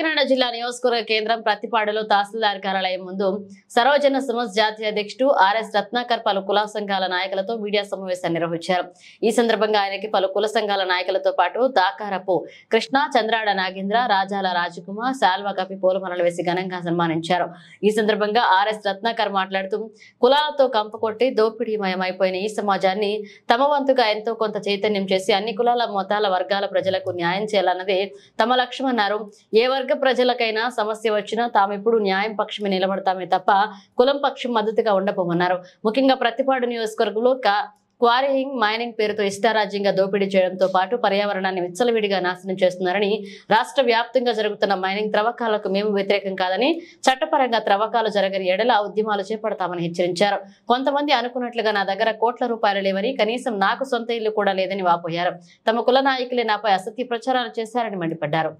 కాకినాడ జిల్లా నియోజకవర్గ కేంద్రం ప్రతిపాడులో తహసీల్దార్ కార్యాలయం ముందు సర్వజన సమాజ్ జాతీయ అధ్యక్షుడు ఆర్ఎస్ రత్నాకర్ పలు కుల సంఘాల నాయకులతో మీడియా సమావేశాన్ని నిర్వహించారు. ఈ సందర్భంగా ఆయనకి పలు కుల సంఘాల నాయకులతో పాటు దాకారపు కృష్ణ, చంద్రాడ నాగేంద్ర, రాజాల రాజకుమార్, శాల్వా కపి పూలమాలలు వేసి ఘనంగా సన్మానించారు. ఈ సందర్భంగా ఆర్ఎస్ రత్నాకర్ మాట్లాడుతూ కులాలతో కంపకొట్టి దోపిడీమయమైపోయిన ఈ సమాజాన్ని తమ వంతుగా ఎంతో కొంత చైతన్యం చేసి అన్ని కులాల, మతాల, వర్గాల ప్రజలకు న్యాయం చేయాలన్నదే తమ లక్ష్యమన్నారు. ఏ వర్గ ప్రజలకైనా సమస్య వచ్చినా తామిప్పుడు న్యాయం పక్షమే నిలబడతామే తప్ప కులం పక్షం మద్దతుగా ఉండబోమన్నారు. ముఖ్యంగా ప్రతిపాడు నియోజకవర్గంలో క్వారీయింగ్, మైనింగ్ పేరుతో ఇష్టారాజ్యంగా దోపిడీ చేయడంతో పాటు పర్యావరణాన్ని విచ్చలవిడిగా నాశనం చేస్తున్నారని, రాష్ట్ర వ్యాప్తంగా జరుగుతున్న మైనింగ్ త్రవ్వకాలకు మేము వ్యతిరేకం కాదని, చట్టపరంగా త్రవ్వకాలు జరగని ఎడల ఉద్యమాలు చేపడతామని హెచ్చరించారు. కొంతమంది అనుకున్నట్లుగా నా దగ్గర కోట్ల రూపాయలు లేవని, కనీసం నాకు సొంత ఇల్లు కూడా లేదని వాపోయారు. తమ కుల నాయకులే నాపై అసత్య ప్రచారాలు చేశారని మండిపడ్డారు.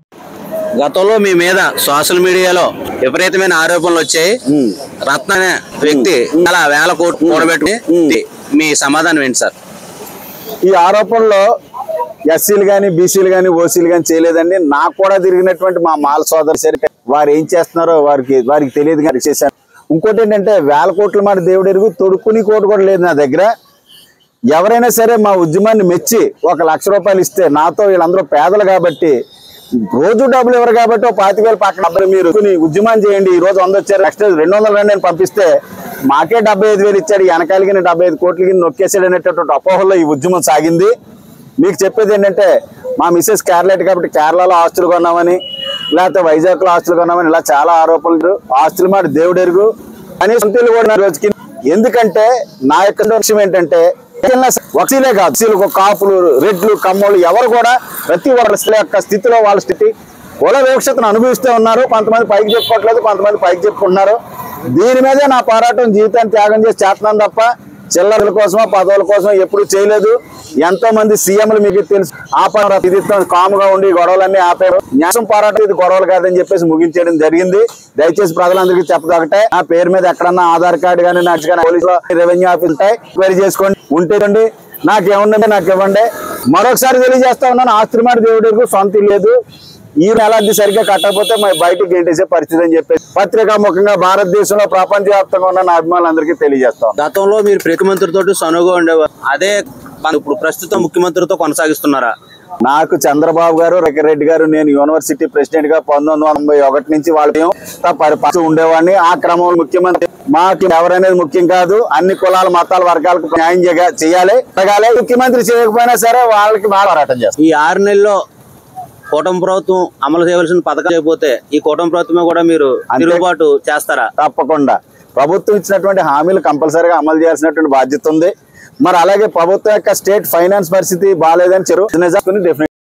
గతంలో మీ మీద సోషల్ మీడియాలో విపరీతమైన ఆరోపణలు వచ్చాయి. రత్న అనే వ్యక్తి అలా వేల కోట్లు కూడబెట్టుకుని మీ సమాధానం ఏంటి సార్? ఈ ఆరోపణలో ఎస్సీలు కానీ, బీసీలు కానీ, ఓసీలు కానీ చేయలేదండి. నాకు కూడా తిరిగినటువంటి మా మాల సోదరు సరే వారు ఏం చేస్తున్నారో వారికి తెలియదు కానీ చేశారు. ఇంకోటి ఏంటంటే వేల కోట్ల మాట దేవుడు ఎరుగు, తొడుక్కుని కోటి కూడా లేదు నా దగ్గర. ఎవరైనా సరే మా ఉద్యమాన్ని మెచ్చి 1 లక్ష రూపాయలు ఇస్తే, నాతో వీళ్ళందరూ పేదలు కాబట్టి రోజు డబ్బులు ఇవ్వరు కాబట్టి 25,000 పక్కన డబ్బులు మీరు ఉద్యమం చేయండి. ఈ రోజు 100 వచ్చారు, నెక్స్ట్ 200 రండి అని పంపిస్తే మాకే 75,000 ఇచ్చాడు, వెనకాలకి 75 కోట్లకి నొక్కేసాడు అనేటటువంటి అపోహల్లో ఈ ఉద్యమం సాగింది. మీకు చెప్పేది ఏంటంటే మా మిస్సెస్ కేరళ కాబట్టి కేరళలో ఆస్తులు కొన్నామని, లేకపోతే వైజాగ్లో ఆస్తులు కొన్నామని ఇలా చాలా ఆరోపణలు. ఆస్తులు మాట దేవుడు ఎరుగు అని సొంతలు కూడా రోజుకి. ఎందుకంటే నా యొక్క లక్ష్యం ఏంటంటే వకీలే కాదు, కాపులు, రెడ్లు, కమ్మోళ్ళు ఎవరు కూడా ప్రతి ఒక్కరి యొక్క స్థితిలో వాళ్ళ స్థితి కుల వివక్షతను అనుభవిస్తూ ఉన్నారు. కొంతమంది పైకి చెప్పుకోవట్లేదు, కొంతమంది పైకి చెప్పుకుంటున్నారు. దీని మీదే నా పోరాటం జీవితాన్ని త్యాగం చేసి చేస్తున్నాను తప్ప చిల్లరల కోసమో పదవుల కోసం ఎప్పుడు చేయలేదు. ఎంతో మంది సీఎంలు మీకు తెలుసు ఇది కాముగా ఉండి గొడవలన్నీ ఆపారు. న్యాసం పోరాటం ఇది గొడవలు కాదని చెప్పేసి ముగించేయడం జరిగింది. దయచేసి ప్రజలందరికీ చెప్పదొకటే, నా పేరు మీద ఎక్కడన్నా ఆధార్ కార్డు కానీ, నచ్చి కానీ పోలీసులో రెవెన్యూ ఆఫీస్ ఉంటాయి, వెరీ చేసుకోండి. ఉంటేనండి నాకేముందండి నాకు ఇవ్వండి. మరొకసారి తెలియజేస్తా ఉన్నాను, ఆస్తి మాట దేవుడికి సొంత లేదు. ఈ నెలది సరిగ్గా కట్టకపోతే బయటకు గెంటేసే పరిస్థితి అని చెప్పేసి పత్రికా ముఖంగా భారతదేశంలో ప్రపంచవ్యాప్తంగా ఉన్న నా అభిమానులందరికీ తెలియజేస్తాం. గతంలో మీరు ముఖ్యమంత్రితో సనుగా ఉండేవారు, అదే ఇప్పుడు ప్రస్తుతం ముఖ్యమంత్రితో కొనసాగిస్తున్నారా? నాకు చంద్రబాబు గారు, రెడ్డి గారు, నేను యూనివర్సిటీ ప్రెసిడెంట్ గా 1991 నుంచి వాళ్ళు ఉండేవాడిని. ఆ క్రమంలో ముఖ్యమంత్రి మాకు ఎవరనేది ముఖ్యం కాదు, అన్ని కులాల, మతాల, వర్గాలకు న్యాయం చేయాలి. ముఖ్యమంత్రి చేయకపోయినా సరే వాళ్ళకి పోరాటం చేస్తాం. ఈ 6 నెలల్లో కూటమి ప్రభుత్వం అమలు చేయవలసిన పథకం చేయకపోతే ఈ కూటమి ప్రభుత్వమే కూడా మీరు తిరుగుబాటు చేస్తారా? తప్పకుండా. ప్రభుత్వం ఇచ్చినటువంటి హామీలు కంపల్సరీగా అమలు చేయాల్సినటువంటి బాధ్యత ఉంది. మరి అలాగే ప్రభుత్వం యొక్క స్టేట్ ఫైనాన్స్ పరిస్థితి బాగాలేదని డెఫినెట్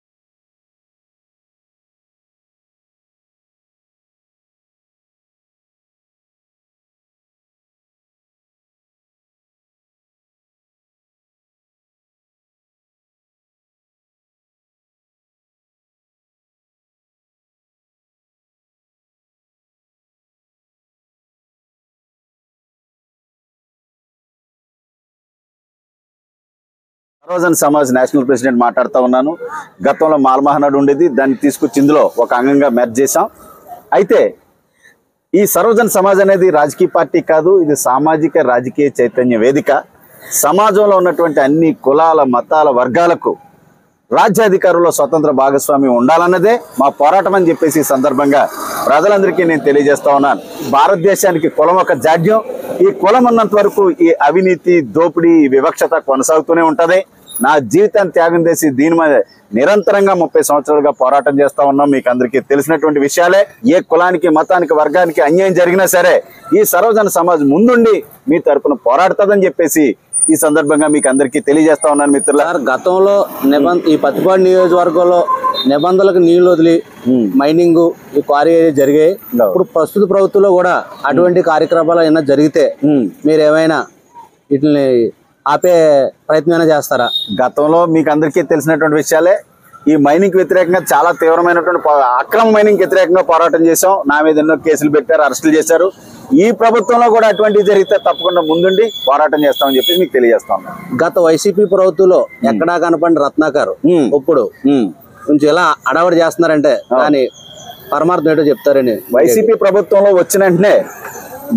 సర్వజన సమాజ్ నేషనల్ ప్రెసిడెంట్ మాట్లాడుతూ ఉన్నాను. గతంలో మాల మహానాడు ఉండేది, దాన్ని తీసుకొచ్చి ఇందులో ఒక అంగంగా మెర్జ్ చేశాం. అయితే ఈ సర్వజన సమాజ్ అనేది రాజకీయ పార్టీ కాదు, ఇది సామాజిక రాజకీయ చైతన్య వేదిక. సమాజంలో ఉన్నటువంటి అన్ని కులాల, మతాల, వర్గాలకు రాజ్యాధికారంలో స్వతంత్ర భాగస్వామి ఉండాలన్నదే మా పోరాటం అని చెప్పేసి ఈ సందర్భంగా ప్రజలందరికీ నేను తెలియజేస్తా ఉన్నాను. భారతదేశానికి కులం ఒక జాడ్యం. ఈ కులం ఉన్నంత వరకు ఈ అవినీతి, దోపిడీ, వివక్షత కొనసాగుతూనే ఉంటది. నా జీవితాన్ని త్యాగం చేసి దీని మీద నిరంతరంగా 30 సంవత్సరాలుగా పోరాటం చేస్తా ఉన్నాం. మీకు అందరికీ తెలిసినటువంటి విషయాలే. ఏ కులానికి, మతానికి, వర్గానికి అన్యాయం జరిగినా సరే ఈ సర్వజన సమాజ్ ముందుండి మీ తరపున పోరాడుతుందని చెప్పేసి ఈ సందర్భంగా మీకు అందరికీ తెలియజేస్తా ఉన్నాను. మిత్రులారా, గతంలో ఈ పత్తిపాడు నియోజకవర్గంలో నిబంధనలకు నీళ్లు వదిలి మైనింగ్, ఈ క్వారీ జరిగాయి. ఇప్పుడు ప్రస్తుత ప్రభుత్వంలో కూడా అటువంటి కార్యక్రమాలు ఏమైనా జరిగితే మీరు ఏమైనా వీటిని ఆపే ప్రయత్నం చేస్తారా? గతంలో మీకు అందరికీ తెలిసినటువంటి విషయాలే. ఈ మైనింగ్ వ్యతిరేకంగా చాలా తీవ్రమైనటువంటి అక్రమ మైనింగ్ వ్యతిరేకంగా పోరాటం చేశాం. నా మీద ఎన్నో కేసులు పెట్టారు, అరెస్టులు చేశారు. ఈ ప్రభుత్వంలో కూడా అటువంటివి జరిగితే తప్పకుండా ముందుండి పోరాటం చేస్తామని చెప్పి మీకు తెలియజేస్తాం. గత వైసీపీ ప్రభుత్వంలో ఎక్కడా కనపడిన రత్నాకర్ ఇప్పుడు కొంచెం ఎలా అడవడి చేస్తున్నారంటే దాని పరమార్థం ఏంటో చెప్తారని. వైసీపీ ప్రభుత్వంలో వచ్చిన వెంటనే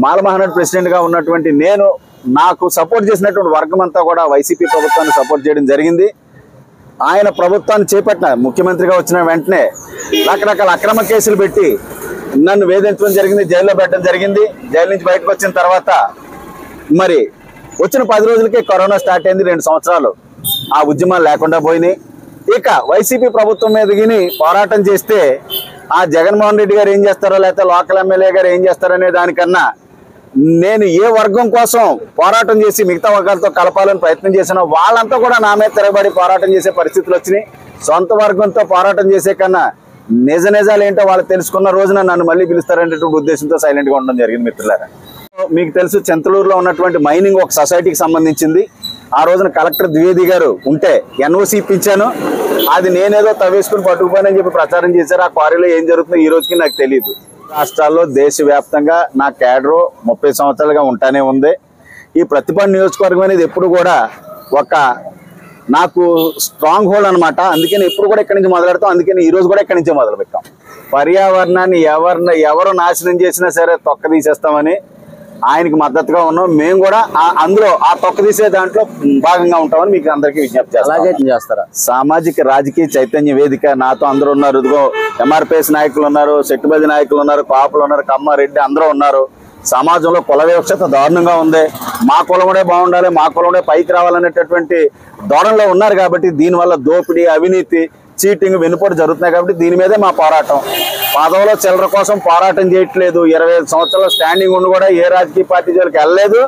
మాల మహానాడు ప్రెసిడెంట్ గా ఉన్నటువంటి నేను, నాకు సపోర్ట్ చేసినటువంటి వర్గం అంతా కూడా వైసీపీ ప్రభుత్వాన్ని సపోర్ట్ చేయడం జరిగింది. ఆయన ప్రభుత్వాన్ని చేపట్టిన ముఖ్యమంత్రిగా వచ్చిన వెంటనే రకరకాల అక్రమ కేసులు పెట్టి నన్ను వేధించడం జరిగింది, జైల్లో పెట్టడం జరిగింది. జైలు నుంచి బయటకు వచ్చిన తర్వాత మరి వచ్చిన 10 రోజులకే కరోనా స్టార్ట్ అయింది. 2 సంవత్సరాలు ఆ ఉద్యమాలు లేకుండా పోయినాయి. ఇక వైసీపీ ప్రభుత్వం మీద గిని పోరాటం చేస్తే ఆ జగన్మోహన్ రెడ్డి గారు ఏం చేస్తారో లేకపోతే లోకల్ ఎమ్మెల్యే గారు ఏం చేస్తారనే దానికన్నా నేను ఏ వర్గం కోసం పోరాటం చేసి మిగతా వర్గాలతో కలపాలని ప్రయత్నం చేసినా వాళ్ళంతా కూడా నా మీద తిరగబడి పోరాటం చేసే పరిస్థితులు వచ్చినాయి. సొంత వర్గంతో పోరాటం చేసే కన్నా నిజాలు ఏంటో వాళ్ళు తెలుసుకున్న రోజున నన్ను మళ్ళీ పిలుస్తారనేటువంటి ఉద్దేశంతో సైలెంట్ గా ఉండడం జరిగింది. మిత్రులారా, మీకు తెలుసు చింతలూరులో ఉన్నటువంటి మైనింగ్ ఒక సొసైటీకి సంబంధించింది. ఆ రోజున కలెక్టర్ ద్వివేది గారు ఉంటే ఎన్ఓసి ఇప్పించాను. అది నేనేదో తవ్వేసుకుని పట్టుకుపోయానని చెప్పి ప్రచారం చేశారు. ఆ క్వారీలో ఏం జరుగుతుందో ఈ రోజుకి నాకు తెలియదు. రాష్ట్రాల్లో దేశవ్యాప్తంగా నా క్యాడరు 30 సంవత్సరాలుగా ఉంటానే ఉంది. ఈ ప్రతిపాడు నియోజకవర్గం అనేది ఎప్పుడు కూడా ఒక నాకు స్ట్రాంగ్ హోల్డ్ అనమాట. అందుకని ఎప్పుడు కూడా ఇక్కడి నుంచి మొదలెడతాం. అందుకని ఈ రోజు కూడా ఇక్కడి నుంచే మొదలు పెట్టాం. పర్యావరణాన్ని ఎవరు నాశనం చేసినా సరే తొక్క తీసేస్తామని ఆయనకి మద్దతుగా ఉన్నాం. మేము కూడా అందులో ఆ తొక్క తీసే దాంట్లో భాగంగా ఉంటామని మీకు అందరికీ విజ్ఞప్తి చేస్తారా? సామాజిక రాజకీయ చైతన్య వేదిక నాతో అందరూ ఉన్నారు. ఇదిగో ఎంఆర్పిఎస్ నాయకులు ఉన్నారు, సెట్టుబడి నాయకులు ఉన్నారు, కాపులు ఉన్నారు, కమ్మారెడ్డి అందరూ ఉన్నారు. సమాజంలో కుల వివక్షత దారుణంగా ఉంది. మా కులముడే బాగుండాలి, మా కులముడే పైకి రావాలనేటటువంటి ధోరణిలో ఉన్నారు. కాబట్టి దీనివల్ల దోపిడీ, అవినీతి, చీటింగ్, వెనుపోటు జరుగుతున్నాయి. కాబట్టి దీని మీదే మా పోరాటం. పదవులో చిల్లర కోసం పోరాటం చేయట్లేదు. 25 సంవత్సరాల స్టాండింగ్ ఉండి కూడా ఏ రాజకీయ పార్టీ జోలికి వెళ్ళలేదు.